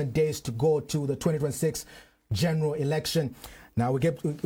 days to go to the 2026 general election. Now we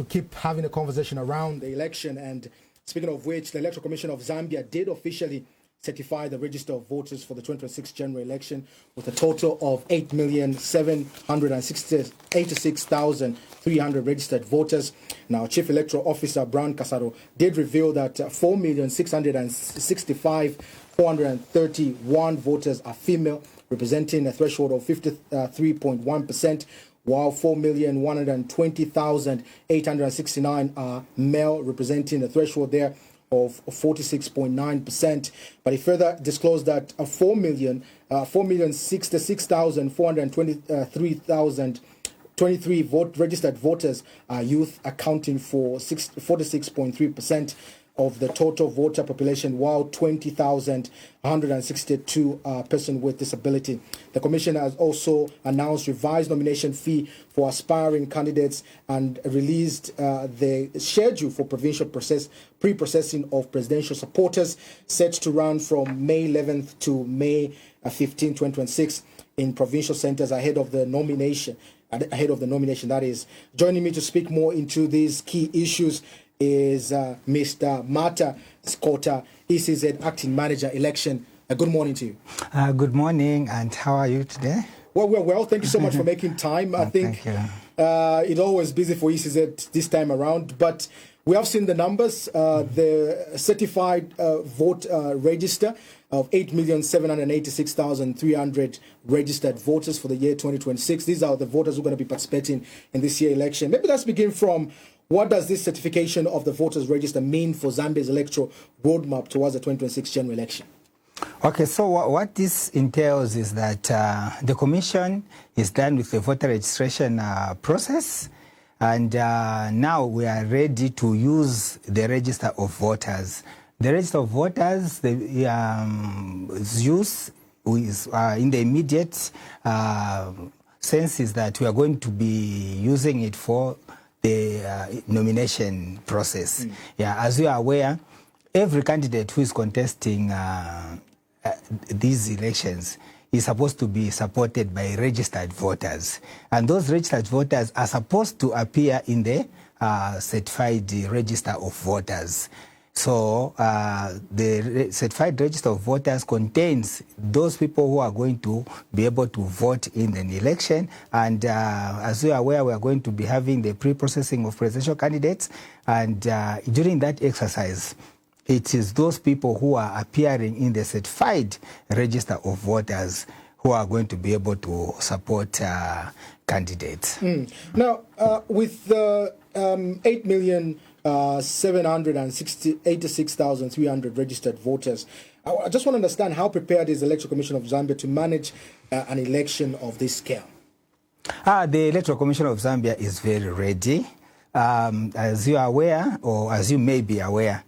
keep having a conversation around the election, and speaking of which, the Electoral Commission of Zambia did officially certify the register of voters for the 2026 general election with a total of 8,786,300 registered voters. Now, Chief Electoral Officer Brown Kasaro did reveal that 4,665,431 voters are female, representing a threshold of 53.1%, while 4,120,869 are male, representing a threshold there of 46.9%. But he further disclosed that 4,066,423 registered voters are youth, accounting for 46.3% of the total voter population, while 20,162 are persons with disability. The Commission has also announced revised nomination fee for aspiring candidates and released the schedule for provincial pre-processing of presidential supporters, set to run from May 11th to May 15, 2026 in provincial centers ahead of the nomination. That is. Joining me to speak more into these key issues is Mr. Mata Skota, ECZ Acting Manager Election. Good morning to you. Good morning, and how are you today? Well, we're well. Thank you so much for making time. I think it's always busy for ECZ this time around, but we have seen the numbers. The certified vote register of 8,786,300 registered voters for the year 2026. These are the voters who are going to be participating in this year's election. Maybe let's begin from what does this certification of the voters register mean for Zambia's electoral roadmap towards the 2026 general election? Okay, so what this entails is that the Commission is done with the voter registration process, and now we are ready to use the register of voters. The register of voters, the use is in the immediate sense is that we are going to be using it for the nomination process. Yeah, as you are aware, every candidate who is contesting these elections is supposed to be supported by registered voters, and those registered voters are supposed to appear in the certified register of voters. So the certified register of voters contains those people who are going to be able to vote in an election. And as you are aware, we are going to be having the pre-processing of presidential candidates. And during that exercise, it is those people who are appearing in the certified register of voters who are going to be able to support candidates. Now, with the 8,786,300 registered voters, I just want to understand how prepared is the Electoral Commission of Zambia to manage an election of this scale? The Electoral Commission of Zambia is very ready. As you are aware, or as you may be aware,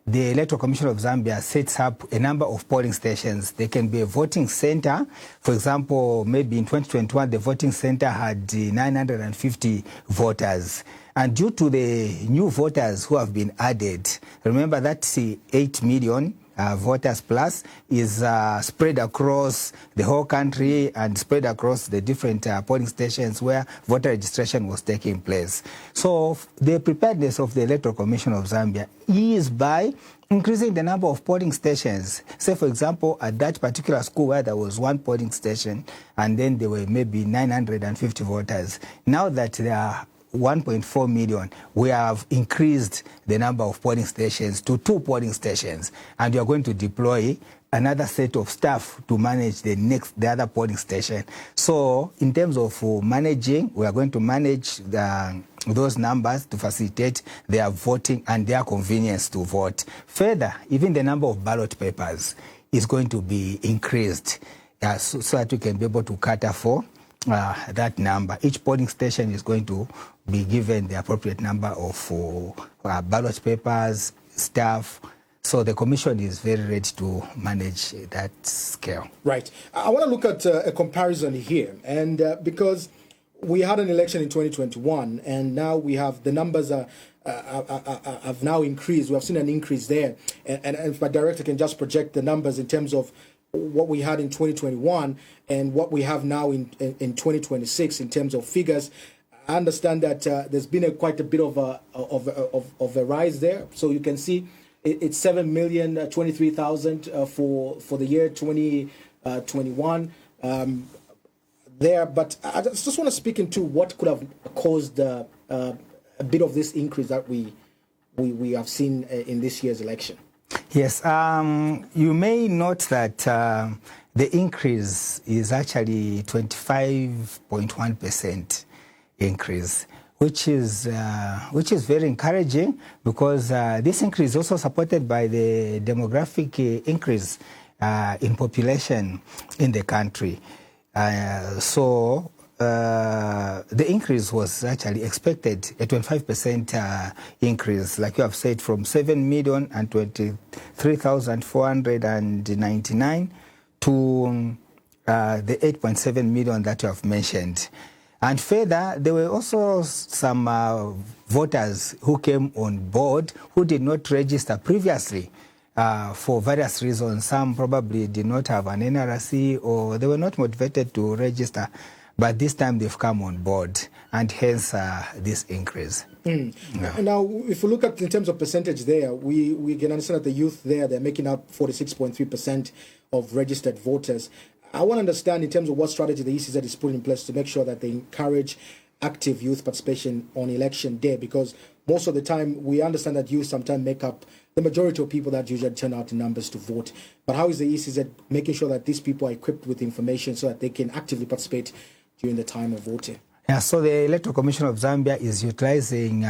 the Electoral Commission of Zambia sets up a number of polling stations. They can be a voting center. For example, maybe in 2021, the voting center had 950 voters. And due to the new voters who have been added, remember that 8 million voters plus is spread across the whole country and spread across the different polling stations where voter registration was taking place. So the preparedness of the Electoral Commission of Zambia is by increasing the number of polling stations. Say, for example, at that particular school where there was one polling station and then there were maybe 950 voters. Now that there are 1.4 million, we have increased the number of polling stations to 2 polling stations, and we are going to deploy another set of staff to manage the other polling station. So in terms of managing, we are going to manage those numbers to facilitate their voting and their convenience to vote. Further, even the number of ballot papers is going to be increased so that we can be able to cater for that number. Each polling station is going to be given the appropriate number of ballot papers, staff. So the Commission is very ready to manage that scale. Right. I want to look at a comparison here, and because we had an election in 2021, and now we have the numbers have now increased. We have seen an increase there, and if my director can just project the numbers in terms of what we had in 2021 and what we have now in 2026 in terms of figures. I understand that there's been quite a bit of a rise there. So you can see it's 7,023,000 for the year 2021 there. But I just want to speak into what could have caused a bit of this increase that we have seen in this year's election. Yes, you may note that the increase is actually 25.1% increase, which is very encouraging, because this increase is also supported by the demographic increase in population in the country. The increase was actually expected, a 25% increase, like you have said, from 7,023,499 to the 8.7 million that you have mentioned. And further, there were also some voters who came on board who did not register previously for various reasons. Some probably did not have an NRC, or they were not motivated to register. But this time they've come on board, and hence this increase. Yeah. Now, if we look at in terms of percentage there, we can understand that the youth there, they're making up 46.3% of registered voters. I want to understand in terms of what strategy the ECZ is putting in place to make sure that they encourage active youth participation on election day, because most of the time we understand that youth sometimes make up the majority of people that usually turn out in numbers to vote. But how is the ECZ making sure that these people are equipped with information so that they can actively participate during the time of voting? Yeah, so the Electoral Commission of Zambia is utilizing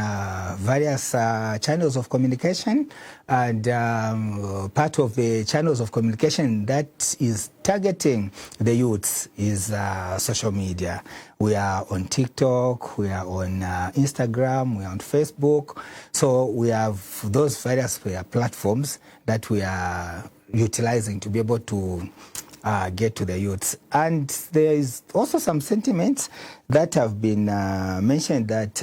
various channels of communication, and part of the channels of communication that is targeting the youths is social media. We are on TikTok, we are on Instagram, we are on Facebook. So we have those various platforms that we are utilizing to be able to get to the youths. And there is also some sentiments that have been mentioned that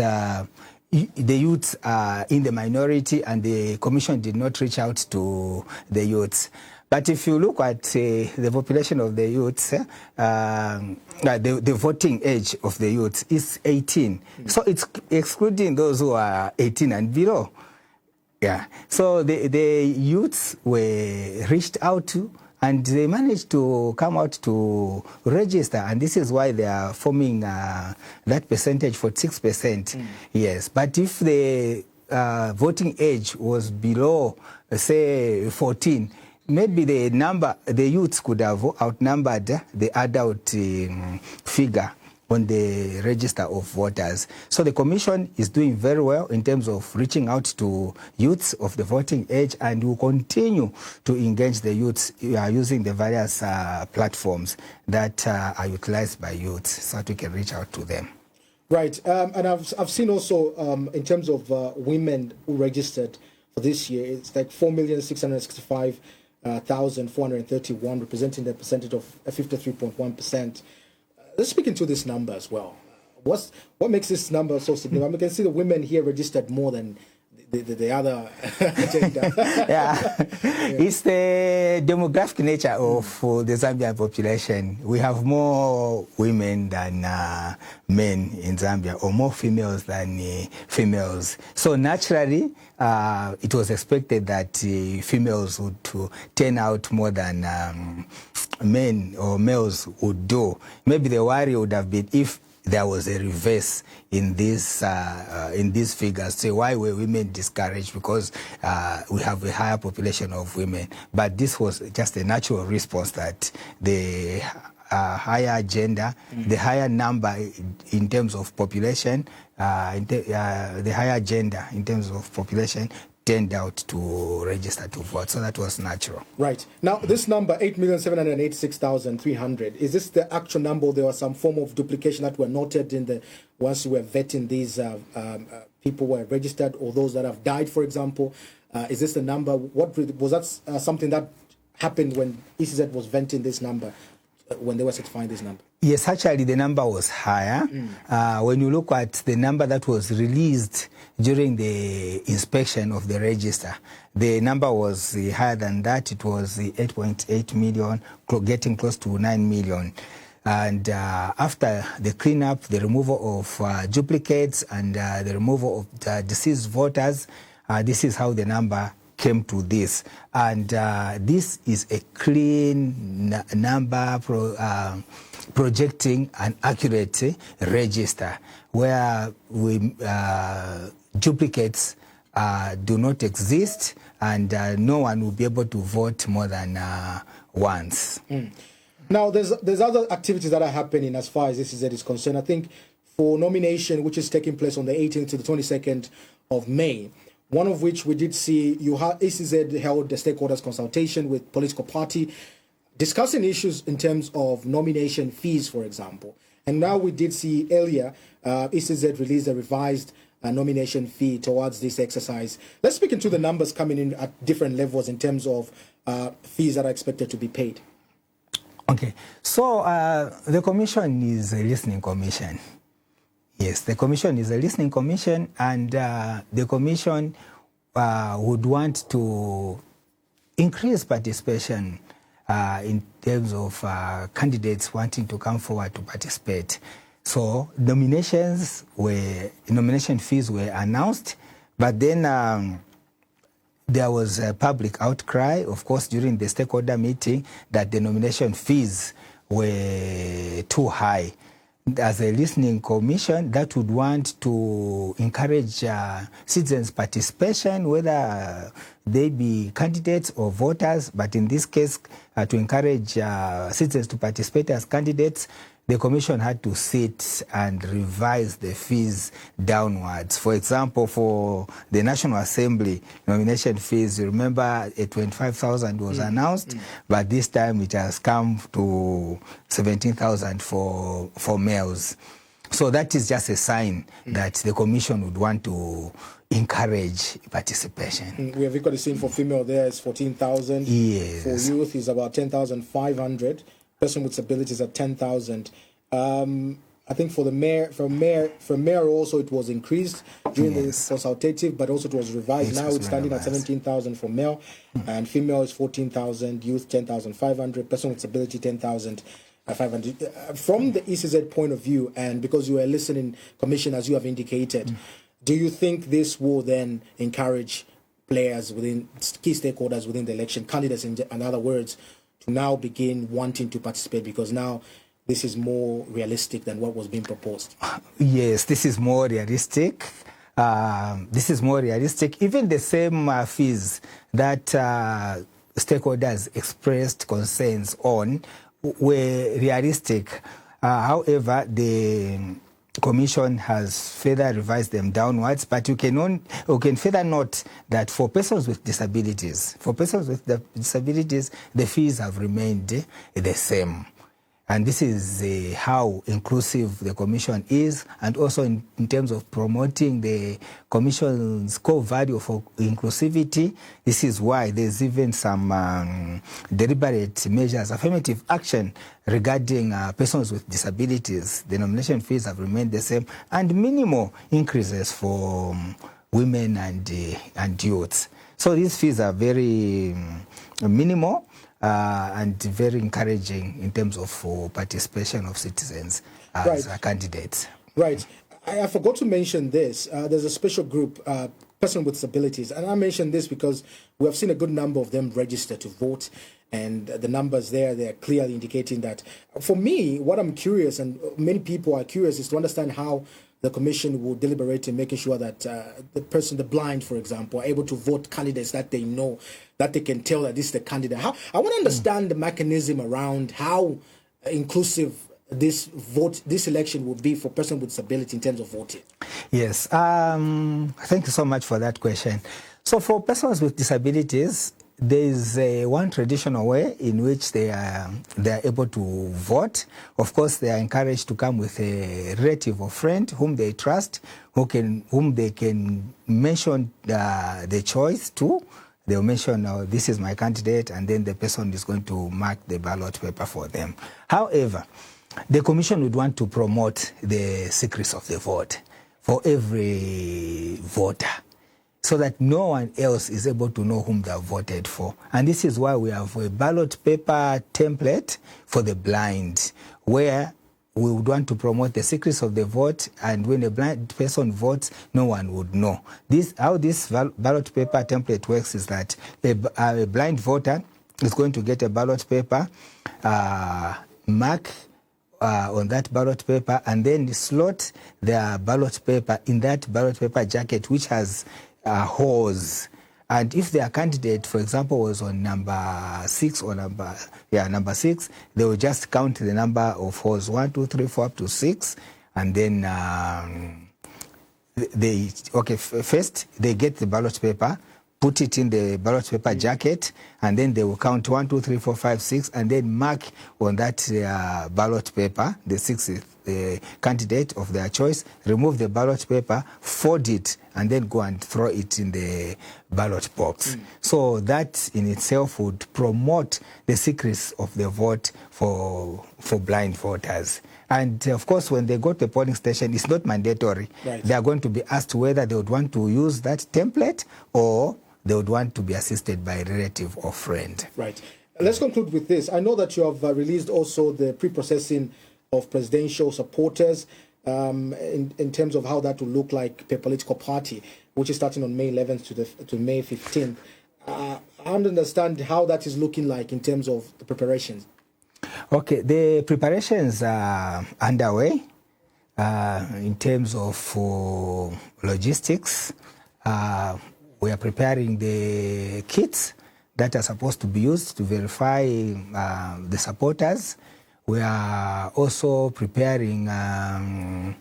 the youths are in the minority and the commission did not reach out to the youths. But if you look at the population of the youths, the voting age of the youths is 18. So it's excluding those who are 18 and below. Yeah. So the youths were reached out to, and they managed to come out to register, and this is why they are forming that percentage, 46%. Yes, but if the voting age was below, say, 14, maybe the youths could have outnumbered the adult figure on the register of voters. So the commission is doing very well in terms of reaching out to youths of the voting age, and will continue to engage the youths using the various platforms that are utilized by youths, so that we can reach out to them. Right, and I've seen also in terms of women who registered for this year, it's like 4,665,431, representing the percentage of 53.1%. Let's speak into this number as well. What makes this number so significant? We can see the women here registered more than the other agenda. Yeah, it's the demographic nature of the Zambian population. We have more women than men in Zambia, or more females than females. So naturally, it was expected that females would turn out more than men or males would do. Maybe the worry would have been if there was a reverse in these figures. Say, why were women discouraged? Because we have a higher population of women. But this was just a natural response that the higher gender, the higher number in terms of population, the higher gender in terms of population turned out to register to vote. So that was natural. Right. Now, this number, 8,786,300, is this the actual number, or there was some form of duplication that were noted in the once we were vetting these people who were registered, or those that have died, for example? Is this the number? What was that something that happened when ECZ was venting this number? when they were certifying this number? Yes, actually the number was higher. When you look at the number that was released during the inspection of the register, the number was higher than that. It was 8.8 million, getting close to 9 million. And after the cleanup, the removal of duplicates and the removal of the deceased voters, this is how the number came to this. And this is a clean number projecting an accurate register where duplicates do not exist, and no one will be able to vote more than once. Now, there's other activities that are happening as far as this is concerned. I think for nomination, which is taking place on the 18th to the 22nd of May, one of which we did see, ECZ held the stakeholders consultation with political party, discussing issues in terms of nomination fees, for example. And now we did see earlier, ECZ released a revised nomination fee towards this exercise. Let's speak into the numbers coming in at different levels in terms of fees that are expected to be paid. Okay, so the commission is a listening commission. Yes, the commission is a listening commission, and the commission would want to increase participation in terms of candidates wanting to come forward to participate. So nomination fees were announced, but then there was a public outcry, of course, during the stakeholder meeting that the nomination fees were too high. As a listening commission, that would want to encourage citizens' participation, whether they be candidates or voters, but in this case, to encourage citizens to participate as candidates, the commission had to sit and revise the fees downwards. For example, for the National Assembly nomination fees, you remember 25,000 was announced, but this time it has come to 17,000 for males. So that is just a sign that the commission would want to encourage participation. We have equally seen for female there is 14,000. Yes. For youth is about 10,500. Person with disabilities at 10,000. I think for the mayor also it was increased during the consultative, but also it was revised. Now it's standing at 17,000 for male, and female is 14,000, youth 10,500, person with disability 10,500. From the ECZ point of view, and because you are a listening commission, as you have indicated, do you think this will then encourage players within key stakeholders within the election, candidates in other words, to now begin wanting to participate, because now this is more realistic than what was being proposed? Yes, this is more realistic. This is more realistic. Even the same fees that stakeholders expressed concerns on were realistic. However, the Commission has further revised them downwards, but you can further note that for persons with disabilities, the fees have remained the same. And this is how inclusive the Commission is, and also in terms of promoting the Commission's core value for inclusivity. This is why there's even some deliberate measures, affirmative action regarding persons with disabilities. The nomination fees have remained the same, and minimal increases for women and youths. So these fees are very minimal. And very encouraging in terms of participation of citizens as candidates. Right. I forgot to mention this. There's a special group, person with disabilities, and I mentioned this because we have seen a good number of them register to vote, and the numbers there, they're clearly indicating that. For me, what I'm curious, and many people are curious, is to understand how the Commission will deliberate in making sure that the blind, for example, are able to vote candidates that they know, that they can tell that this is the candidate. I want to understand the mechanism around how inclusive this election will be for persons with disability in terms of voting. Yes, thank you so much for that question. So for persons with disabilities, there is one traditional way in which they are able to vote. Of course, they are encouraged to come with a relative or friend whom they trust, whom they can mention the choice to. they'll mention, oh, this is my candidate, and then the person is going to mark the ballot paper for them. However, the commission would want to promote the secrets of the vote for every voter, so that no one else is able to know whom they have voted for. And this is why we have a ballot paper template for the blind, where we would want to promote the secrets of the vote, and when a blind person votes, no one would know. How this ballot paper template works is that a blind voter is going to get a ballot paper, mark on that ballot paper, and then slot their ballot paper in that ballot paper jacket, which has holes. And if their candidate, for example, was on number 6 or number 6, they will just count the number of holes, 1, 2, 3, 4 up to 6, and then first they get the ballot paper, put it in the ballot paper jacket, and then they will count 1, 2, 3, 4, 5, 6, and then mark on that ballot paper the 6th candidate of their choice, remove the ballot paper, fold it, and then go and throw it in the ballot box. So that in itself would promote the secrets of the vote for blind voters. And of course, when they go to the polling station, it's not mandatory. Right. They are going to be asked whether they would want to use that template or they would want to be assisted by a relative or friend. Right. Let's conclude with this. I know that you have released also the pre-processing of presidential supporters in terms of how that will look like per political party, which is starting on May 11th to May 15th. I don't understand how that is looking like in terms of the preparations. Okay, the preparations are underway in terms of logistics. We are preparing the kits that are supposed to be used to verify the supporters. We are also preparing, we are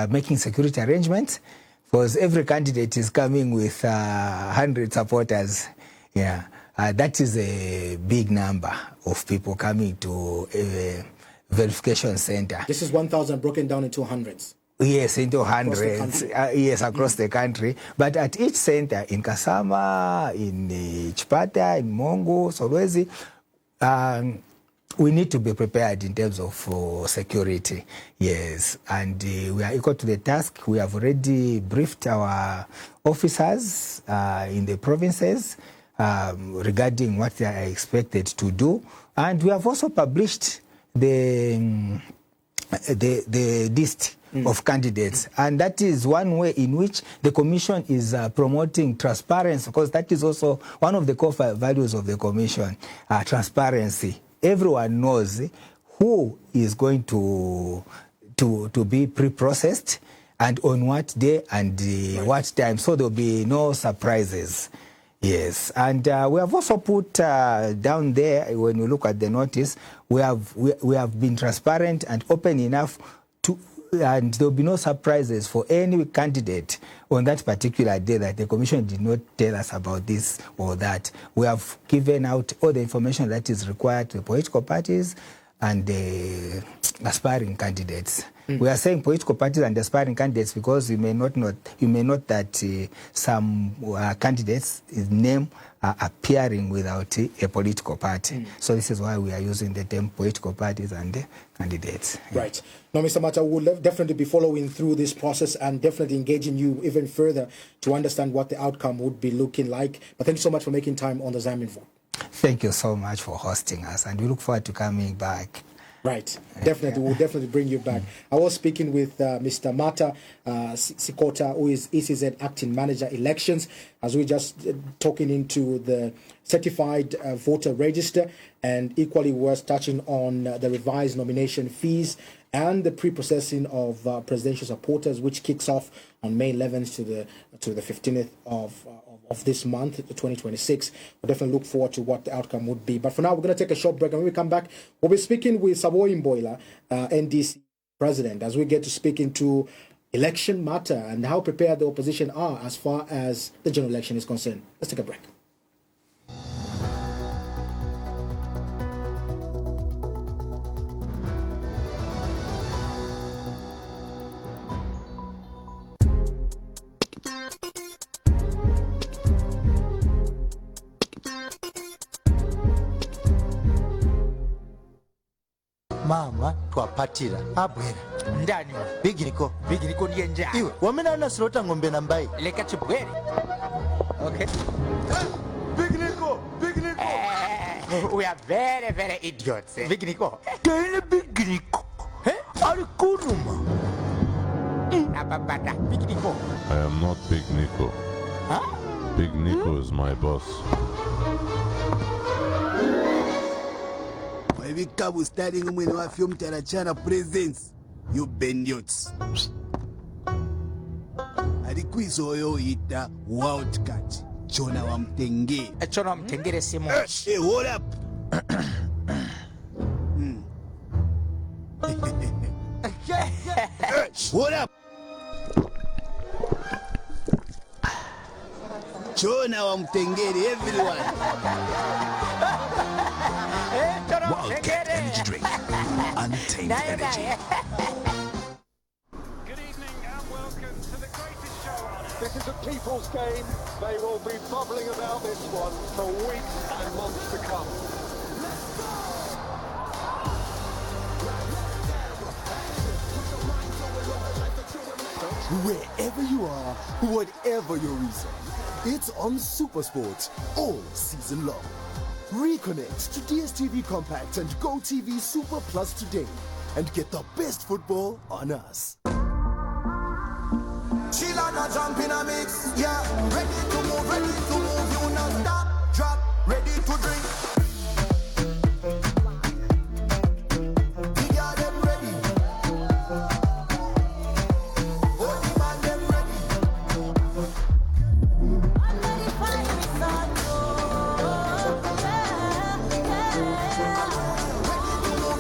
making security arrangements, because every candidate is coming with 100 supporters. Yeah, that is a big number of people coming to a verification center. This is 1,000 broken down into hundreds. Yes, into hundreds. Yes, across the country. But at each center, in Kasama, in Chipata, in Mongo, Solwezi, we need to be prepared in terms of security. Yes, and we are equal to the task. We have already briefed our officers in the provinces regarding what they are expected to do. And we have also published the list of candidates, and that is one way in which the commission is promoting transparency, because that is also one of the core values of the commission, transparency. Everyone knows who is going to be pre-processed and on what day and what time, so there will be no surprises. Yes, and we have also put down there, when you look at the notice, we have been transparent and open enough to, and there will be no surprises for any candidate on that particular day that the commission did not tell us about this or that. We have given out all the information that is required to the political parties and the aspiring candidates. We are saying political parties and aspiring candidates because you may not that some candidates' name are appearing without a political party. So this is why we are using the term political parties and candidates. Right. Now, Mr. Mata, we will definitely be following through this process and definitely engaging you even further to understand what the outcome would be looking like. But thank you so much for making time on the Zambian Vote. Thank you so much for hosting us, and we look forward to coming back. Right, definitely. We'll definitely bring you back. I was speaking with Mr. Mata Sikota, who is ECZ Acting Manager Elections, as we just talking into the certified voter register, and equally worth touching on the revised nomination fees and the pre-processing of presidential supporters, which kicks off on May 11th to the 15th of this month, 2026. We'll definitely look forward to what the outcome would be. But for now, we're going to take a short break, and when we come back, we'll be speaking with Saboi Imboela NDC president, as we get to speak into election matter and how prepared the opposition are as far as the general election is concerned. Let's take a break. Mama twapatira abwera ndani bigiriko ndiye njani iwe wamena nasilota ng'ombe na mbai leka chibwere okay bigiriko we are very very idiots bigiriko tene bigiriko alikunuma napapata bigiriko I am not Big Nico. huh? Big Nico is my boss. Wabikabu starting umwene wa film Tarachana presents you bandits. Alikwizo oyo ita Wildcat Chona wa mtenge. Chona wa mtengere simu. Hey, hold up. Hold up. Chona wa mtengere everyone. Wildcat energy drink. Untamed energy. Good evening and welcome to the greatest show on earth. This is a people's game. They will be bubbling about this one for weeks and months to come. Wherever you are, whatever your reason, it's on SuperSport all season long. Reconnect to DSTV Compact and GoTV Super Plus today and get the best football on us. Sheila not jump in a mix, yeah. Ready to move, you not stop, drop, ready to drink. We got them ready. Oh, the man them ready.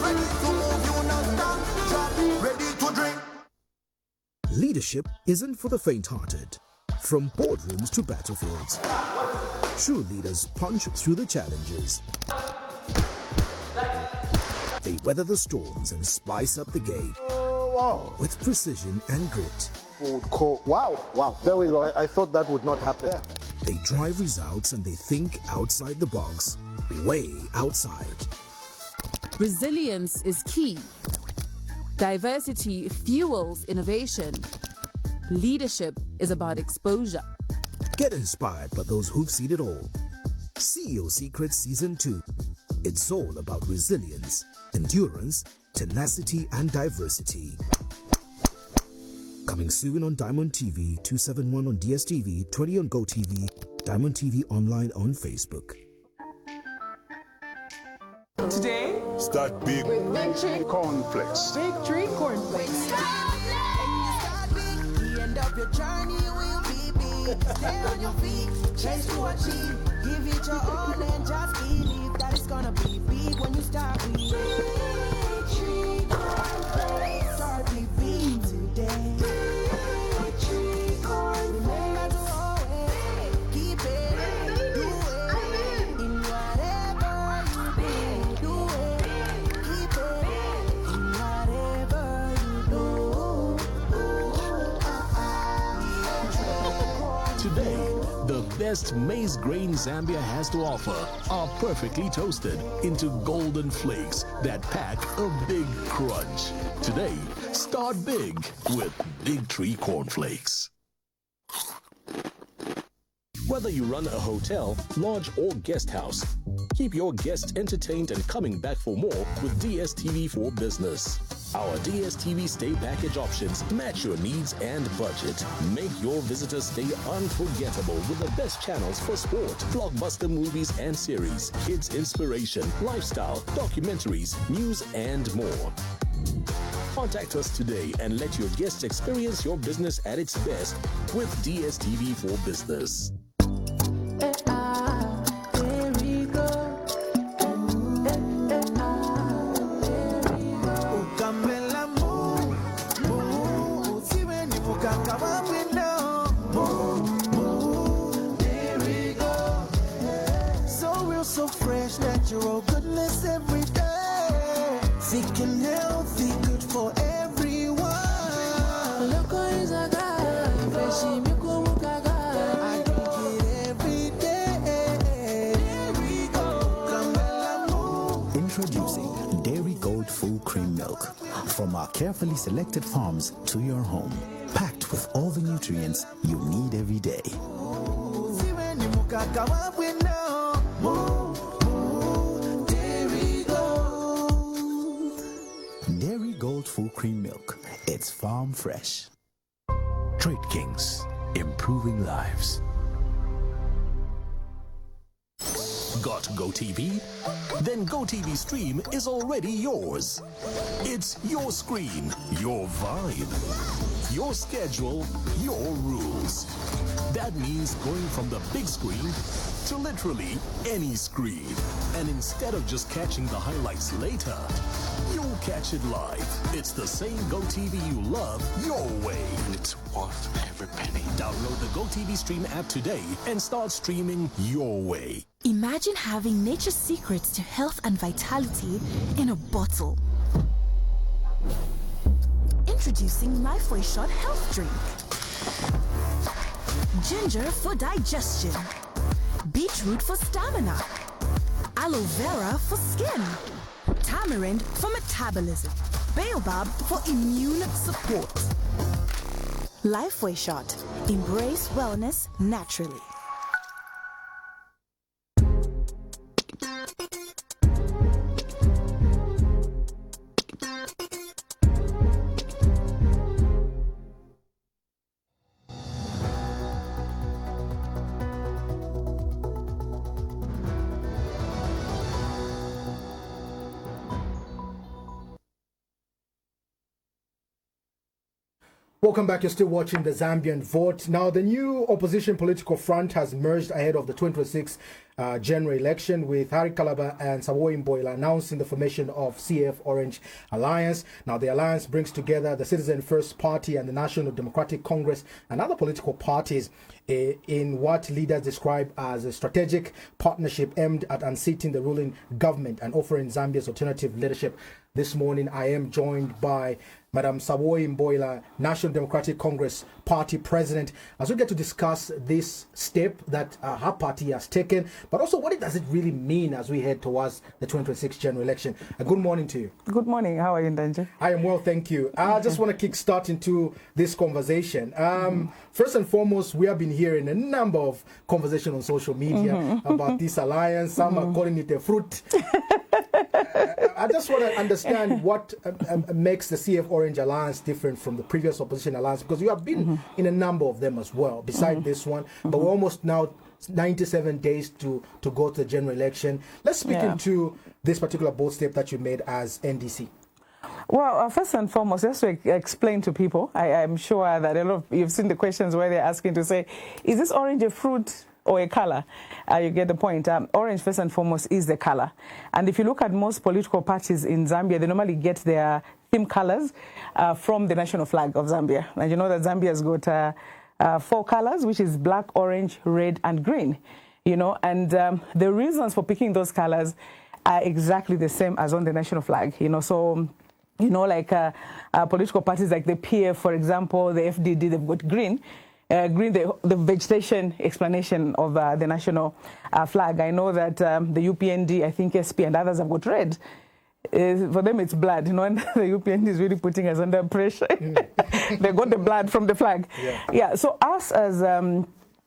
Ready to move, you not stop, drop, ready to drink. Leadership isn't for the faint-hearted. From boardrooms to battlefields, true leaders punch through the challenges. They weather the storms and spice up the game. Wow. With precision and grit. Wow. There we go. I thought that would not happen. Yeah. They drive results and they think outside the box. Way outside. Resilience is key. Diversity fuels innovation. Leadership is about exposure. Get inspired by those who've seen it all. CEO Secrets Season 2. It's all about resilience, endurance, tenacity, and diversity. Coming soon on Diamond TV, 271 on DSTV, 20 on GoTV, Diamond TV Online on Facebook. Today, Start big with Big Tree cornflakes. Big Tree cornflakes. The end of your journey will be big. Stay on your feet, chase to achieve. Give it your all and just believe that it's gonna be big when you start with Big Tree cornflakes. Start with big today. Big Tree cornflakes. Remember to always keep it, do it in whatever you do it, keep it in whatever you do. Today, the best maize grain Zambia has to offer are perfectly toasted into golden flakes that pack a big crunch. Today, start big with Big Tree cornflakes. Whether you run a hotel, lodge, or guest house, keep your guests entertained and coming back for more with DSTV for Business. Our DSTV stay package options match your needs and budget. Make your visitor stay unforgettable with the best channels for sport, blockbuster movies and series, kids inspiration, lifestyle, documentaries, news, and more. Contact us today and let your guests experience your business at its best with DSTV for Business. So fresh, natural goodness every day. Thick and healthy, good for everyone. Loco is a guy, fresh I drink it every day. full cream milk. From our carefully selected farms to your home. Packed with all the nutrients you need every day. Dairy Gold Full Cream Milk. It's farm fresh. Trade Kings, improving lives. Got GoTV? Then GoTV Stream is already yours. It's your screen, your vibe, your schedule, your rules. That means going from the big screen to literally any screen. And instead of just catching the highlights later, you'll catch it live. It's the same GoTV you love your way. And it's worth every penny. Download the GoTV Stream app today and start streaming your way. Imagine having nature's secrets to health and vitality in a bottle. Introducing Lifeway Shot Health Drink. Ginger for digestion. Beetroot for stamina. Aloe vera for skin. Tamarind for metabolism. Baobab for immune support. Lifeway Shot. Embrace wellness naturally. Welcome back. You're still watching the Zambian Vote. Now, the new opposition political front has merged ahead of the 2026 general election, with Harry Kalaba and Saboi Imboela announcing the formation of CF Orange Alliance. Now, the alliance brings together the Citizen First Party and the National Democratic Congress and other political parties in what leaders describe as a strategic partnership aimed at unseating the ruling government and offering Zambia's alternative leadership. This morning, I am joined by Madam Saboi Imboela, National Democratic Congress Party President, as we get to discuss this step that her party has taken, but also what does it really mean as we head towards the 2026 general election. Good morning to you. Good morning. How are you, Ndanje? I am well, thank you. I just want to kick start into this conversation. First and foremost, we have been hearing a number of conversations on social media about this alliance. Some are calling it a fruit. I just want to understand what makes the CF Orange Alliance different from the previous opposition alliance, because you have been in a number of them as well, beside this one, but we're almost now 97 days to go to the general election. Let's speak into this particular bold step that you made as NDC. Well, first and foremost, just to explain to people, I'm sure that a lot of you've seen the questions where they're asking to say, is this orange a fruit or a color? You get the point. Orange, first and foremost, is the color. And if you look at most political parties in Zambia, they normally get their theme colors from the national flag of Zambia. And you know that Zambia has got 4 colors, which is black, orange, red, and green. You know, and the reasons for picking those colors are exactly the same as on the national flag. You know, so you know, like political parties like the PF, for example, the FDD, they've got green. Green, the vegetation explanation of the national flag. I know that the UPND, I think SP and others have got red. For them, it's blood, you know, and the UPND is really putting us under pressure. They got the blood from the flag. Yeah, so us as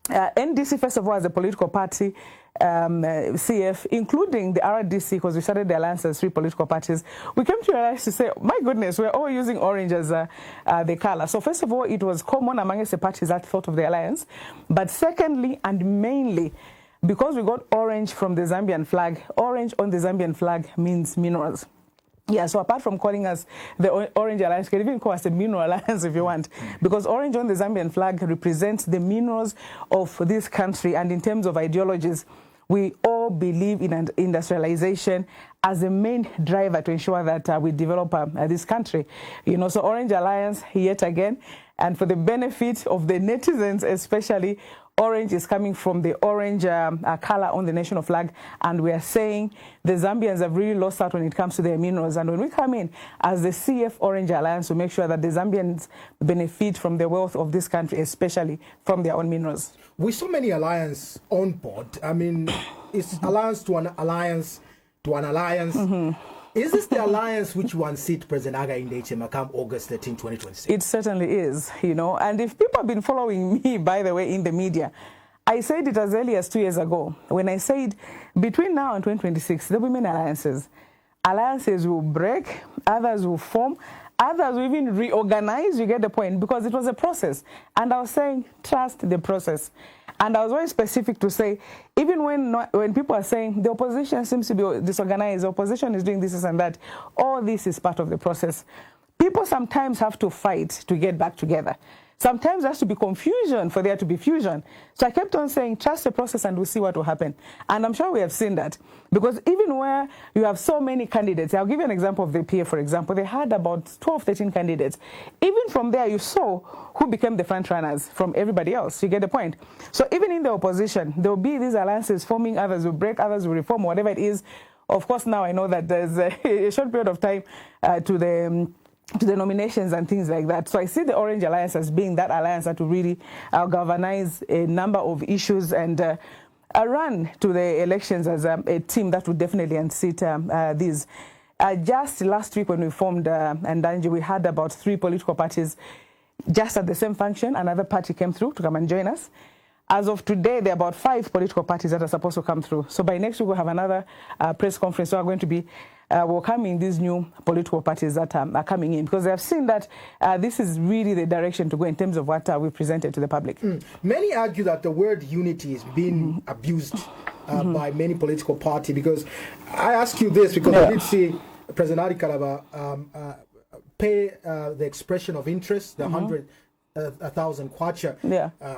NDC, first of all, as a political party, CF, including the RDC, because we started the alliance as 3 political parties, we came to realize to say, my goodness, we're all using orange as the color. So first of all, it was common amongst the parties that thought of the alliance. But secondly, and mainly, because we got orange from the Zambian flag, orange on the Zambian flag means minerals. Yeah, so apart from calling us the Orange Alliance, you can even call us the Mineral Alliance if you want, because orange on the Zambian flag represents the minerals of this country. And in terms of ideologies, we all believe in industrialization as a main driver to ensure that we develop this country. You know, so Orange Alliance, yet again, and for the benefit of the netizens especially, orange is coming from the orange color on the national flag, and we are saying the Zambians have really lost out when it comes to their minerals. And when we come in as the CF Orange Alliance, we make sure that the Zambians benefit from the wealth of this country, especially from their own minerals. With so many alliances on board, I mean, it's alliance to an alliance to an alliance. Is this the alliance which will unseat President Aga Indeche come August 13, 2026? It certainly is, you know. And if people have been following me, by the way, in the media, I said it as early as 2 years ago when I said between now and 2026, there will be many alliances. Alliances will break, others will form, others will even reorganize, you get the point, because it was a process. And I was saying, trust the process. And I was very specific to say, even when people are saying the opposition seems to be disorganized, the opposition is doing this and that, all this is part of the process. People sometimes have to fight to get back together. Sometimes there has to be confusion for there to be fusion. So I kept on saying, trust the process and we'll see what will happen. And I'm sure we have seen that. Because even where you have so many candidates, I'll give you an example of the PA, for example. They had about 12, 13 candidates. Even from there, you saw who became the front runners from everybody else. You get the point? So even in the opposition, there will be these alliances forming, others will break, others will reform, whatever it is. Of course, now I know that there's a short period of time to the nominations and things like that. So I see the Orange Alliance as being that alliance that will really galvanize a number of issues and run to the elections as a team that would definitely unseat these. Just last week when we formed Ndanje, we had about 3 political parties just at the same function. Another party came through to come and join us. As of today, there are about 5 political parties that are supposed to come through. So by next week, we'll have another press conference. So we're going to be welcoming these new political parties that are coming in, because they have seen that this is really the direction to go in terms of what we presented to the public. Many argue that the word unity is being abused by many political parties, because I ask you this, because I did see President Kalaba pay the expression of interest, the 100,000 kwacha.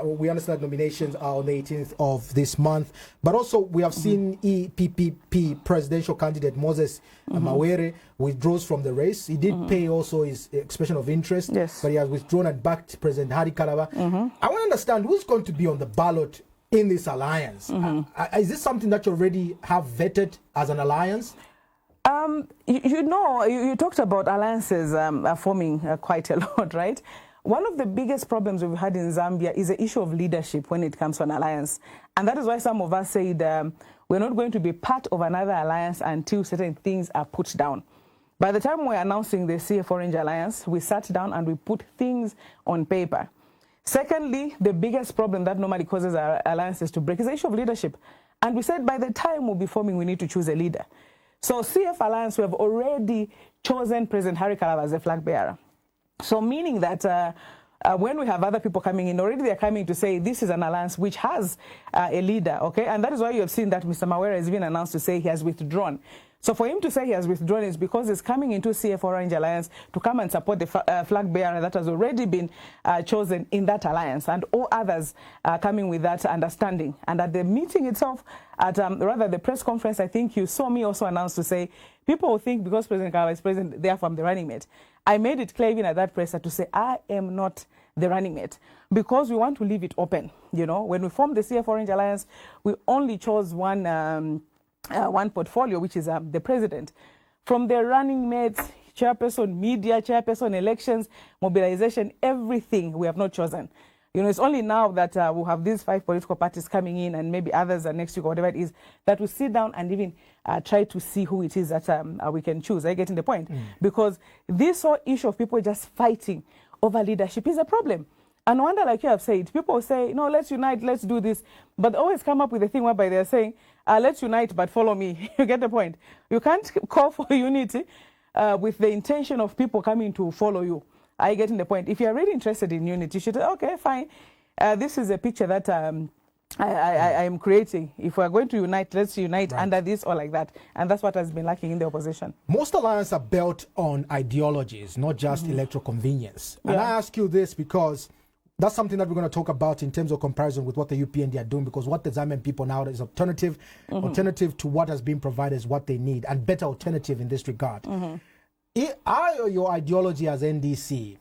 We understand nominations are on the 18th of this month, but also we have seen EPPP presidential candidate Moses Mawere withdraws from the race. He did pay also his expression of interest, but he has withdrawn and backed President Hari Kalaba. I want to understand who's going to be on the ballot in this alliance. Is this something that you already have vetted as an alliance? You talked about alliances forming quite a lot, right? One of the biggest problems we've had in Zambia is the issue of leadership when it comes to an alliance. And that is why some of us said we're not going to be part of another alliance until certain things are put down. By the time we're announcing the CF Orange Alliance, we sat down and we put things on paper. Secondly, the biggest problem that normally causes our alliances to break is the issue of leadership. And we said by the time we'll be forming, we need to choose a leader. So CF Alliance, we have already chosen President Hari Kalaba as a flag bearer. So meaning that when we have other people coming in, already they're coming to say this is an alliance which has a leader, okay? And that is why you have seen that Mr. Mawere has been announced to say he has withdrawn. So for him to say he has withdrawn is because he's coming into CF Orange Alliance to come and support the flag bearer that has already been chosen in that alliance, and all others are coming with that understanding. And at the meeting itself, at rather the press conference, I think you saw me also announce to say, people will think because President Kalaba is president, therefore I'm the running mate. I made it clear even at that press to say I am not the running mate, because we want to leave it open. You know, when we formed the CF Orange Alliance, we only chose one portfolio, which is the president. From the running mates, chairperson, media, chairperson, elections, mobilization, everything we have not chosen. You know, it's only now that we'll have these 5 political parties coming in, and maybe others next week or whatever it is, that we sit down and even try to see who it is that we can choose. Are you getting the point? Because this whole issue of people just fighting over leadership is a problem. And no wonder, like you have said, people say, no, let's unite, let's do this. But always come up with a thing whereby they're saying, let's unite, but follow me. You get the point? You can't call for unity with the intention of people coming to follow you. Are you getting the point? If you're really interested in unity, you should say, okay, fine. This is a picture that I am creating. If we're going to unite, let's unite under this or like that. And that's what has been lacking in the opposition. Most alliances are built on ideologies, not just electoral convenience. And I ask you this because that's something that we're going to talk about in terms of comparison with what the UPND are doing, because what the Zambian people now is alternative to what has been provided is what they need, and better alternative in this regard. Are your ideology as NDC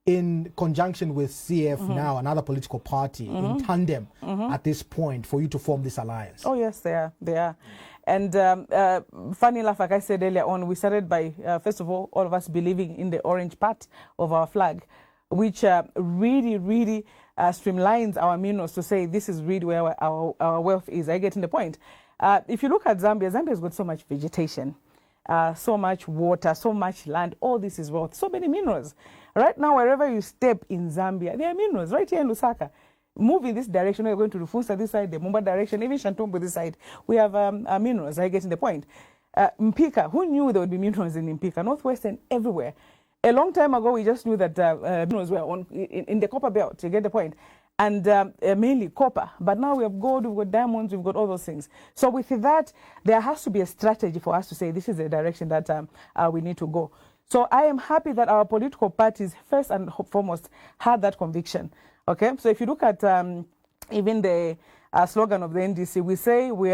in conjunction with CF now, another political party, in tandem at this point for you to form this alliance? Oh, yes, they are. They are. And funny enough, like I said earlier on, we started by, first of all of us believing in the orange part of our flag, which really, really streamlines our minerals to say this is really where our wealth is. Are you getting the point? If you look at Zambia, Zambia's got so much vegetation. so much water, so much land. All this is wealth. So many minerals. Right now, wherever you step in Zambia, there are minerals. Right here in Lusaka. Move in this direction, we're going to Rufunsa this side, the Mumba direction, even Shantombo this side. We have minerals. I get in the point. Mpika, who knew there would be minerals in Mpika? Northwestern, everywhere. A long time ago, we just knew that minerals were in the copper belt. You get the point? And mainly copper. But now we have gold, we've got diamonds, we've got all those things. So with that, there has to be a strategy for us to say this is the direction that we need to go. So I am happy that our political parties, first and foremost, had that conviction. Okay, so if you look at even the slogan of the NDC, we say we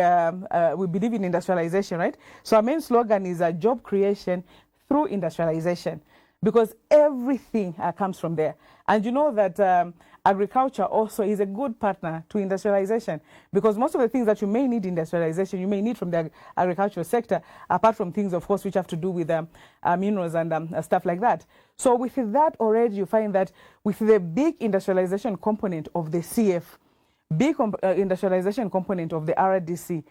believe in industrialization, right? So our main slogan is job creation through industrialization, because everything comes from there. And you know that agriculture also is a good partner to industrialization, because most of the things that you may need industrialization, you may need from the agricultural sector, apart from things, of course, which have to do with minerals and stuff like that. So with that already, you find that with the big industrialization component of the CF, big industrialization component of the RDC,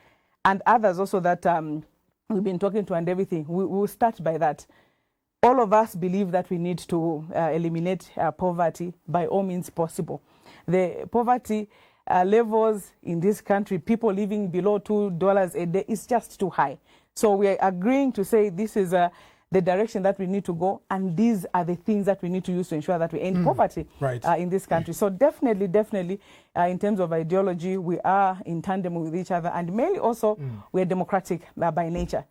and others also that we've been talking to and everything, we will start by that. All of us believe that we need to eliminate poverty by all means possible. The poverty levels in this country, people living below $2 a day, is just too high. So we are agreeing to say this is the direction that we need to go, and these are the things that we need to use to ensure that we end poverty in this country. So definitely, in terms of ideology, we are in tandem with each other, and mainly also we are democratic by nature.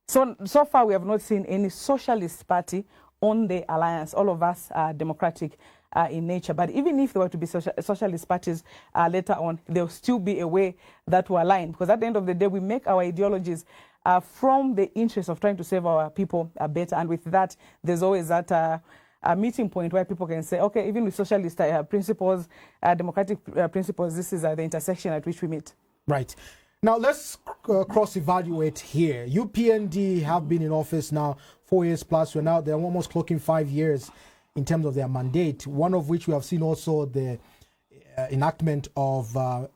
So far, we have not seen any socialist party on the alliance. All of us are democratic in nature. But even if there were to be socialist parties later on, there will still be a way that will align. Because at the end of the day, we make our ideologies from the interest of trying to serve our people better. And with that, there's always that a meeting point where people can say, okay, even with socialist principles, democratic principles, this is the intersection at which we meet. Right. Now, let's cross-evaluate here. UPND have been in office now 4 years plus. They're almost clocking 5 years in terms of their mandate, one of which we have seen also the enactment of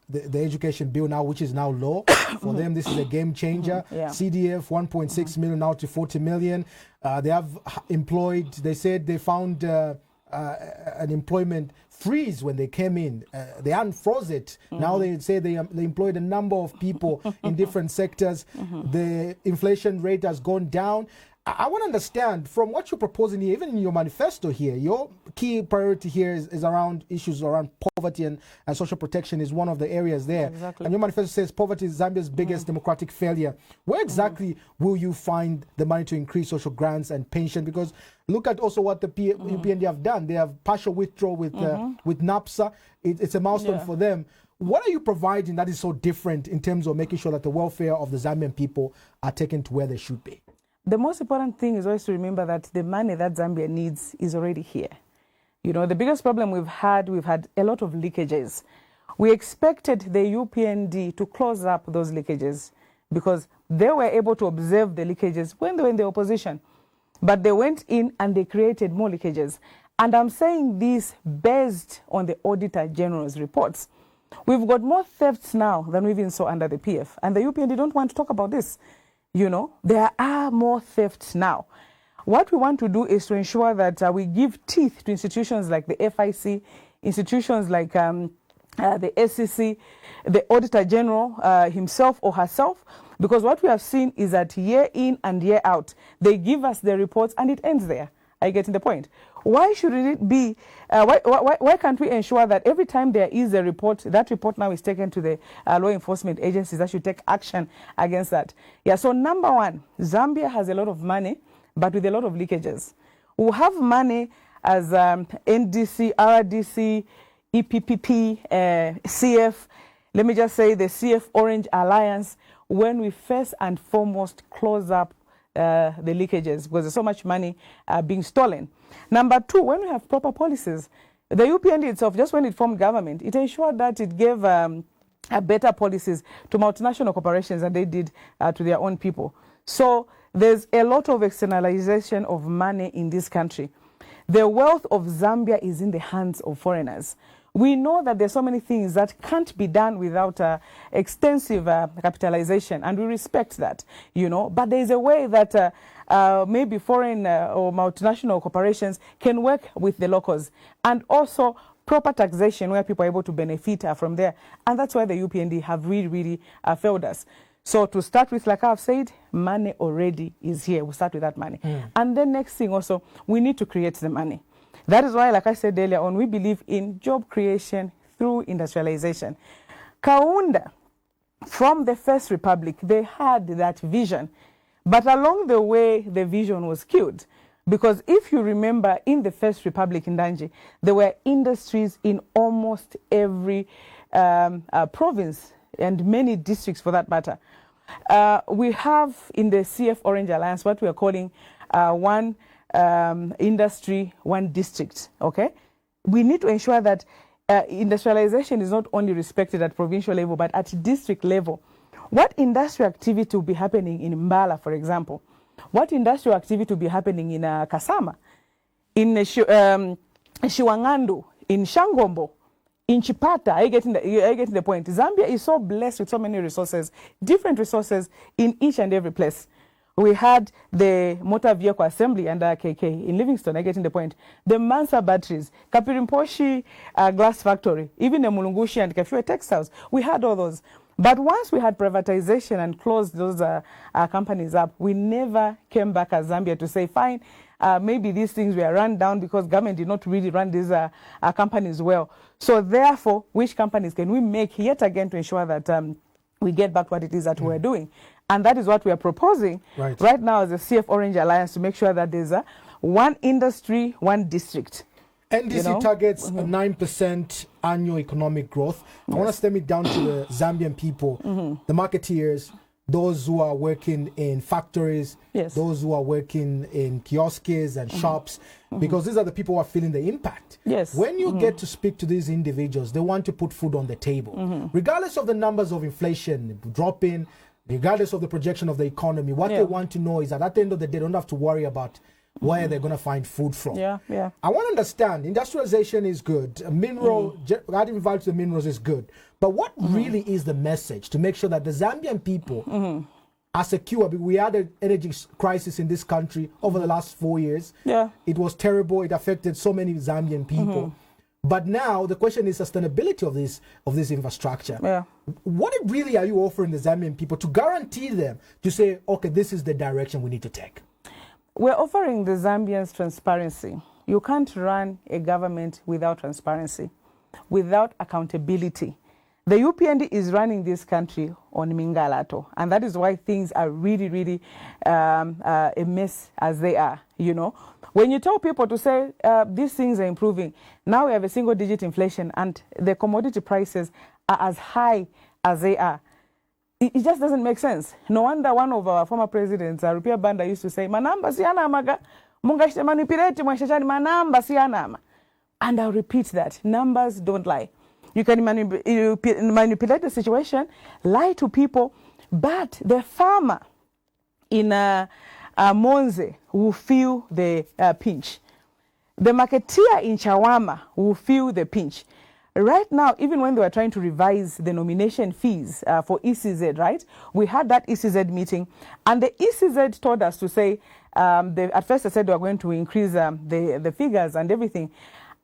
the education bill now, which is now law. For them, this is a game changer. CDF, 1.6 million now to 40 million. They have employed, they said they found an employment freeze when they came in. They unfroze it. Now they say they employed a number of people in different sectors. The inflation rate has gone down. I want to understand from what you're proposing here, even in your manifesto here, your key priority here is around issues around poverty and social protection is one of the areas there. Exactly. And your manifesto says poverty is Zambia's biggest democratic failure. Where exactly will you find the money to increase social grants and pension? Because look at also what the UPND have done. They have partial withdrawal with NAPSA. It's a milestone for them. What are you providing that is so different in terms of making sure that the welfare of the Zambian people are taken to where they should be? The most important thing is always to remember that the money that Zambia needs is already here. You know, the biggest problem we've had a lot of leakages. We expected the UPND to close up those leakages because they were able to observe the leakages when they were in the opposition. But they went in and they created more leakages. And I'm saying this based on the Auditor General's reports. We've got more thefts now than we even saw under the PF. And the UPND don't want to talk about this. You know, there are more thefts now. What we want to do is to ensure that we give teeth to institutions like the FIC, institutions like the SEC, the Auditor General himself or herself, because what we have seen is that year in and year out, they give us the reports and it ends there. Are you getting the point? Why should it be, why can't we ensure that every time there is a report, that report now is taken to the law enforcement agencies that should take action against that? Yeah, so number one, Zambia has a lot of money, but with a lot of leakages. We have money as NDC, RDC, EPPP, CF, let me just say the CF Orange Alliance, when we first and foremost close up the leakages, because there's so much money being stolen. Number two, when we have proper policies, the UPND itself, just when it formed government, it ensured that it gave better policies to multinational corporations than they did to their own people. So there's a lot of externalization of money in this country. The wealth of Zambia is in the hands of foreigners. We know that there's so many things that can't be done without extensive capitalization, and we respect that, you know. But there's a way that maybe foreign or multinational corporations can work with the locals, and also proper taxation where people are able to benefit from there. And that's why the UPND have really failed us. So to start with, like I've said, money already is here. We'll start with that money. And then next thing also, we need to create the money. That is why, like I said earlier on, we believe in job creation through industrialization. Kaunda, from the First Republic, they had that vision. But along the way, the vision was killed. Because if you remember, in the First Republic in Danji, there were industries in almost every province and many districts for that matter. We have in the CF Orange Alliance what we are calling one industry, one district, okay? We need to ensure that industrialization is not only respected at provincial level, but at district level. What industrial activity will be happening in Mbala, for example? What industrial activity will be happening in Kasama, in Shiwangandu, in Shangombo, in Chipata? Are you getting the point? Zambia is so blessed with so many resources, different resources in each and every place. We had the motor vehicle assembly under KK in Livingston. I get in the point. The Mansa batteries, Kapirimposhi glass factory, even the Mulungushi and Kafue textiles. We had all those. But once we had privatization and closed those companies up, we never came back as Zambia to say, fine, maybe these things were run down because government did not really run these companies well. So therefore, which companies can we make yet again to ensure that we get back what it is that we're doing? And that is what we are proposing right now as the CF Orange Alliance, to make sure that there's one industry, one district. NDC targets a 9% annual economic growth. I want to stem it down to the Zambian people, the marketeers, those who are working in factories, those who are working in kiosks and shops, because these are the people who are feeling the impact. When you get to speak to these individuals, they want to put food on the table. Regardless of the numbers of inflation dropping, regardless of the projection of the economy, what they want to know is that at the end of the day, they don't have to worry about where they're going to find food from. I want to understand, industrialization is good, adding value to the minerals is good, but what really is the message to make sure that the Zambian people are secure? We had an energy crisis in this country over the last 4 years. It was terrible. It affected so many Zambian people. But now the question is sustainability of this infrastructure. What really are you offering the Zambian people to guarantee them to say, okay, this is the direction we need to take? We're offering the Zambians transparency. You can't run a government without transparency, without accountability. The UPND is running this country on Mingalato, and that is why things are really a mess as they are, you know. When you tell people to say these things are improving, now we have a single-digit inflation and the commodity prices are as high as they are. It just doesn't make sense. No wonder one of our former presidents, Rupia Banda, used to say, "Manamba siana maga, mungashte manipulate mwashachani manamba siana." And I'll repeat that: numbers don't lie. You can manipulate the situation, lie to people, but the farmer in Monze will feel the pinch. The marketeer in Chawama will feel the pinch. Right now, even when they were trying to revise the nomination fees for ECZ, right? We had that ECZ meeting, and the ECZ told us to say, at first they said they were going to increase the figures and everything.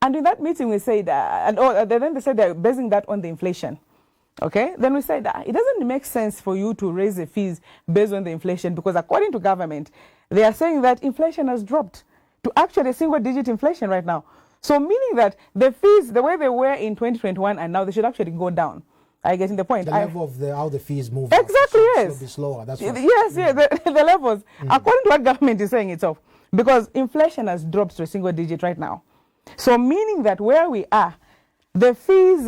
And in that meeting we said, then they said they're basing that on the inflation. Okay? Then we said, it doesn't make sense for you to raise the fees based on the inflation, because according to government, they are saying that inflation has dropped to actually a single-digit inflation right now. So meaning that the fees, the way they were in 2021 and now, they should actually go down. Are you getting the point? The level of how the fees move. Exactly, yes. Be slower. That's right. Yes, the levels, according to what government is saying itself, because inflation has dropped to a single digit right now. So meaning that where we are, the fees,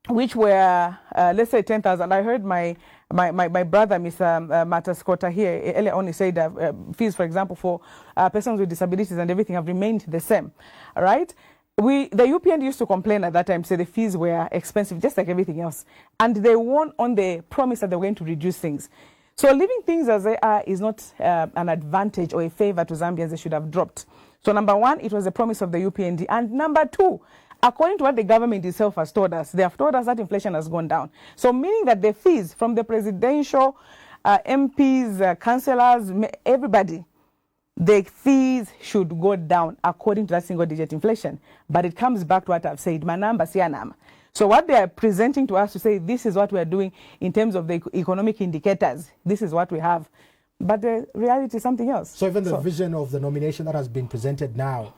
which were, let's say 10,000, I heard my brother, Mr. Matascota here, earlier on, he said that fees, for example, for persons with disabilities and everything have remained the same, right? The UPN used to complain at that time, say the fees were expensive, just like everything else. And they won on the promise that they were going to reduce things. So leaving things as they are is not an advantage or a favor to Zambians. They should have dropped. So number one, it was a promise of the UPND. And number two, According to what the government itself has told us, they have told us that inflation has gone down. So meaning that the fees from the presidential, MPs, councillors, everybody, the fees should go down according to that single-digit inflation. But it comes back to what I've said, manamba siyanama. So what they are presenting to us to say, this is what we are doing in terms of the economic indicators, this is what we have. But the reality is something else. So even the vision of the nomination that has been presented now,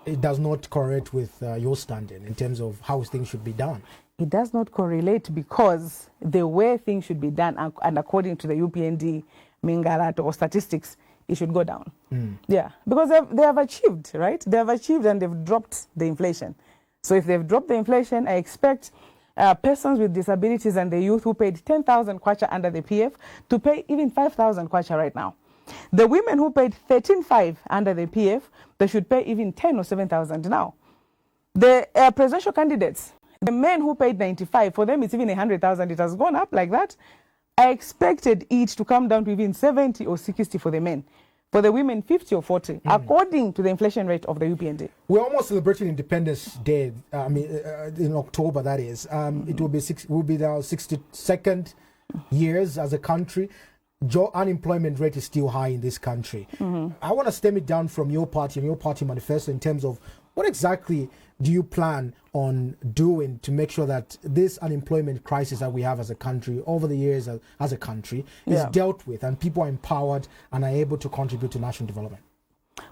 it does not correlate with your standing in terms of how things should be done. It does not correlate because the way things should be done, and according to the UPND, Mingarato or statistics, it should go down. Yeah, because they have achieved, right? They have achieved and they've dropped the inflation. So if they've dropped the inflation, I expect persons with disabilities and the youth who paid 10,000 kwacha under the PF to pay even 5,000 kwacha right now. The women who paid 13,500 under the PF, they should pay even 10 or 7,000 now. The presidential candidates, the men who paid 95, for them it's even 100,000. It has gone up like that. I expected it to come down to even 70 or 60 for the men. For the women, 50 or 40, according to the inflation rate of the UPND. We're almost celebrating Independence Day. In October, that is. It will be our 62nd years as a country. Unemployment rate is still high in this country. I want to stem it down from your party and your party manifesto in terms of what exactly do you plan on doing to make sure that this unemployment crisis that we have as a country over the years as a country is dealt with and people are empowered and are able to contribute to national development?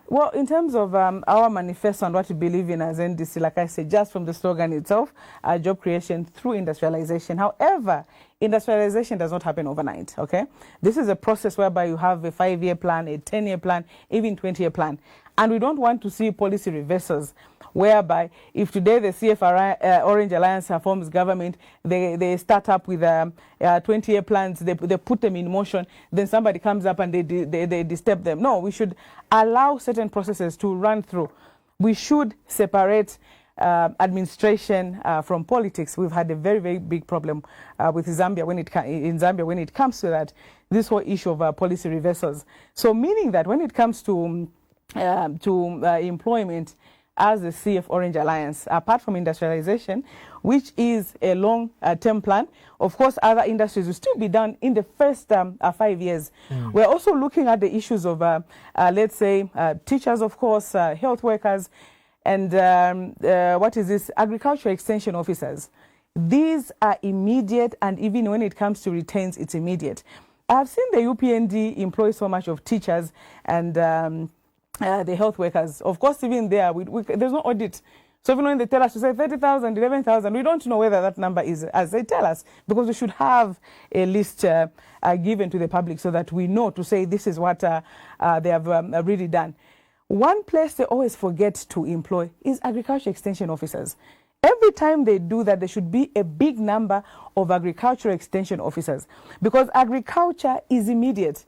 Well, in terms of our manifesto and what we believe in as NDC, like I said, just from the slogan itself, job creation through industrialization. However, industrialization does not happen overnight, okay? This is a process whereby you have a 5-year plan, a 10-year plan, even 20-year plan. And we don't want to see policy reversals whereby if today the CF Orange Alliance forms government, they start up with 20-year plans, they put them in motion, then somebody comes up and they disturb them. No, we should allow certain processes to run through. We should separate administration from politics. We've had a very, very big problem with Zambia when it comes to that, this whole issue of policy reversals. So meaning that when it comes to employment, as the CF Orange Alliance, apart from industrialization, which is a long-term plan, of course, other industries will still be done in the first 5 years. We're also looking at the issues of, let's say, teachers, of course, health workers, and agricultural extension officers. These are immediate, and even when it comes to retains, it's immediate. I've seen the UPND employ so much of teachers and the health workers. Of course, even there, there's no audit. So even when they tell us to say 30,000, 11,000, we don't know whether that number is as they tell us, because we should have a list given to the public so that we know to say this is what they have really done. One place they always forget to employ is agriculture extension officers. Every time they do that, there should be a big number of agricultural extension officers, because agriculture is immediate.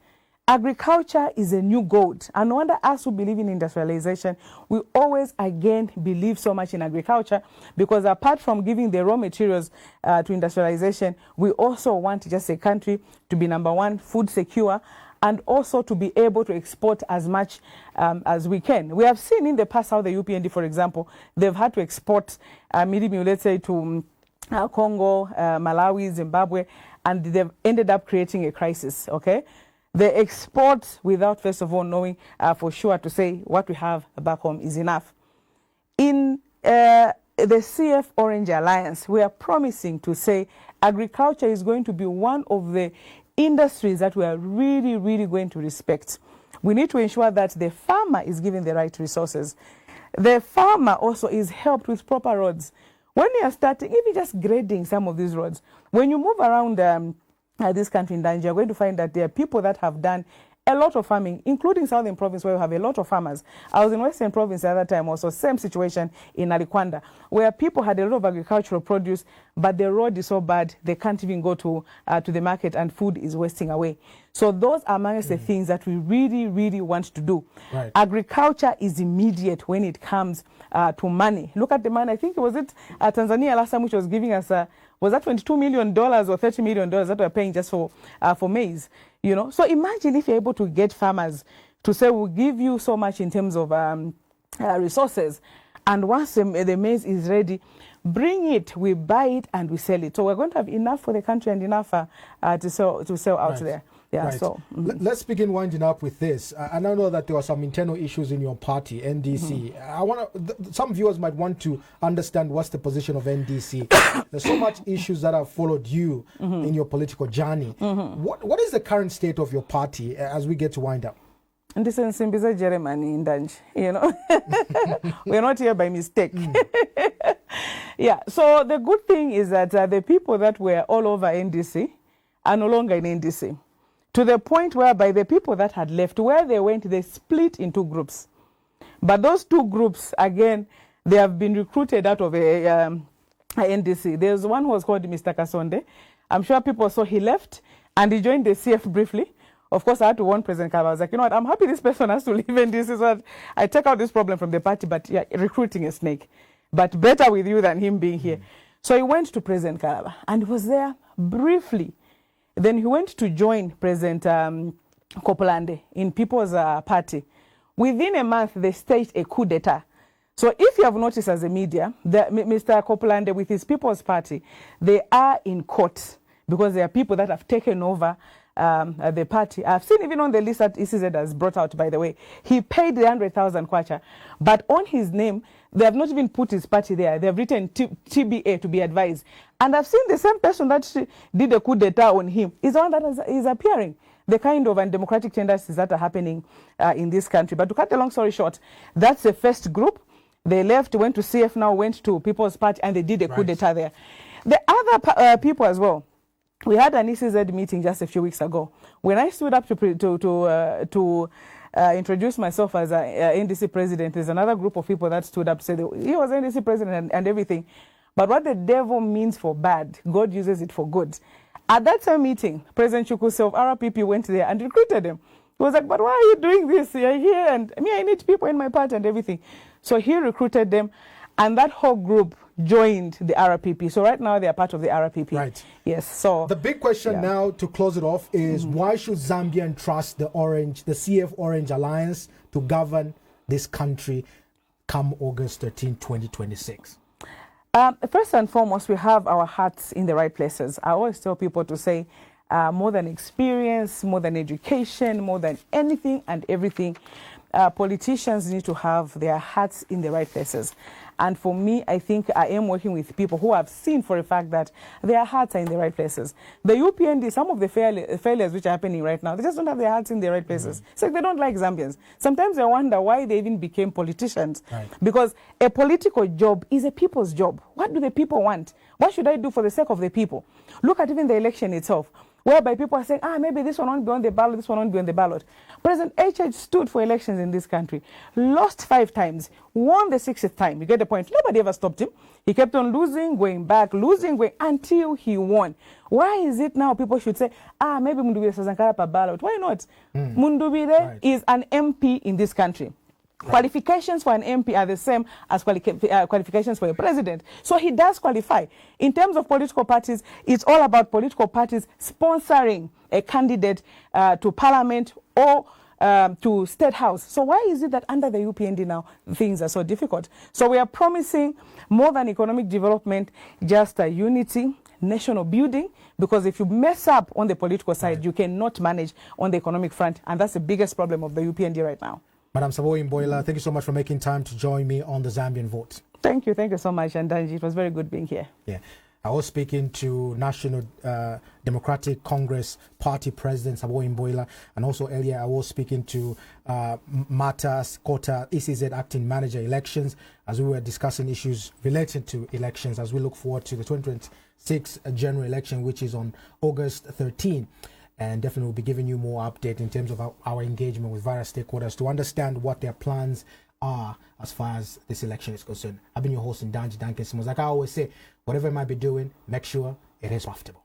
Agriculture is a new gold. And no wonder us who believe in industrialization, we always again believe so much in agriculture, because apart from giving the raw materials to industrialization, we also want just a country to be number one, food secure, and also to be able to export as much as we can. We have seen in the past how the UPND, for example, they've had to export let's say to Congo, Malawi, Zimbabwe, and they've ended up creating a crisis, okay? They export without, first of all, knowing for sure to say what we have back home is enough. In the CF Orange Alliance, we are promising to say agriculture is going to be one of the industries that we are really, really going to respect. We need to ensure that the farmer is given the right resources. The farmer also is helped with proper roads. When you are starting, even just grading some of these roads, when you move around this country in Nigeria, you're going to find that there are people that have done a lot of farming, including Southern Province, where we have a lot of farmers. I was in Western Province the other time, also same situation in Alikwanda, where people had a lot of agricultural produce, but the road is so bad they can't even go to the market, and food is wasting away. So those are amongst the things that we really, really want to do. Right. Agriculture is immediate when it comes to money. Look at the money. I think Tanzania last time, which was giving us was that $22 million or $30 million that we're paying just for maize, you know? So imagine if you're able to get farmers to say, we'll give you so much in terms of resources, And once the maize is ready, bring it, we buy it, and we sell it. So we're going to have enough for the country and enough to sell out there. Yeah, right. so Let's begin winding up with this. I know that there were some internal issues in your party, NDC. I want to. Some viewers might want to understand what's the position of NDC. There's so much issues that have followed you in your political journey. What is the current state of your party as we get to wind up? And this is Germany in Dutch, you know. We're not here by mistake. Yeah, so the good thing is that the people that were all over NDC are no longer in NDC. To the point whereby the people that had left, where they went, they split into groups. But those two groups, again, they have been recruited out of a NDC. There's one who was called Mr. Kasonde. I'm sure people saw he left and he joined the CF briefly. Of course, I had to warn President Kalaba. I was like, you know what, I'm happy this person has to leave NDC so that I take out this problem from the party, but yeah, recruiting a snake. But better with you than him being here. So he went to President Kalaba and he was there briefly. Then he went to join President Kopolande in People's Party. Within a month, they staged a coup d'etat. So if you have noticed as a media, Mr. Kopolande with his People's Party, they are in court because there are people that have taken over the party. I've seen even on the list that ECZ has brought out, by the way, he paid the 100,000 kwacha, but on his name, they have not even put his party there. They have written TBA to be advised. And I've seen the same person that did a coup d'etat on him is the one that is appearing. The kind of undemocratic tendencies that are happening in this country. But to cut a long story short, that's the first group. They left, went to CF, now went to People's Party, and they did a coup d'etat there. The other people as well, we had an ECZ meeting just a few weeks ago. When I stood up to introduce myself as an NDC president, there's another group of people that stood up, said he was NDC president and everything. But what the devil means for bad, God uses it for good. At that same meeting, President Chukuse of RPP went there and recruited him. He was like, but why are you doing this? You're here, and I need people in my party and everything. So he recruited them, and that whole group joined the RPP. So right now they are part of the RPP. Right. Yes. So the big question now to close it off is why should Zambian trust the CF Orange Alliance to govern this country come August 13, 2026? First and foremost, we have our hearts in the right places. I always tell people to say more than experience, more than education, more than anything and everything, politicians need to have their hearts in the right places. And for me, I think I am working with people who have seen for a fact that their hearts are in the right places. The UPND, some of the failures which are happening right now, they just don't have their hearts in the right places. It's like they don't like Zambians. Sometimes I wonder why they even became politicians. Right. Because a political job is a people's job. What do the people want? What should I do for the sake of the people? Look at even the election itself, whereby people are saying, maybe this one won't be on the ballot, this one won't be on the ballot. President HH stood for elections in this country, lost 5 times, won the 6th time. You get the point? Nobody ever stopped him. He kept on losing, going back, losing, going, until he won. Why is it now people should say, maybe Mundubire Sazankara per ballot? Why not? Mundubire is an MP in this country. Qualifications for an MP are the same as qualifications for a president. So he does qualify. In terms of political parties, it's all about political parties sponsoring a candidate to parliament or to state house. So why is it that under the UPND now things are so difficult? So we are promising more than economic development, just unity, national building, because if you mess up on the political side, you cannot manage on the economic front, and that's the biggest problem of the UPND right now. Madam Saboi Imboela, thank you so much for making time to join me on the Zambian Vote. Thank you so much, Andanji. It was very good being here. Yeah, I was speaking to National Democratic Congress Party President Saboi Imboela, and also earlier I was speaking to Martha Skota, ECZ Acting Manager Elections, as we were discussing issues related to elections as we look forward to the 2026 general election, which is on August 13. And definitely we'll be giving you more update in terms of our engagement with various stakeholders to understand what their plans are as far as this election is concerned. I've been your host, Ndanji Duncan Simons. Like I always say, whatever you might be doing, make sure it is profitable.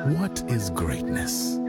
What is greatness?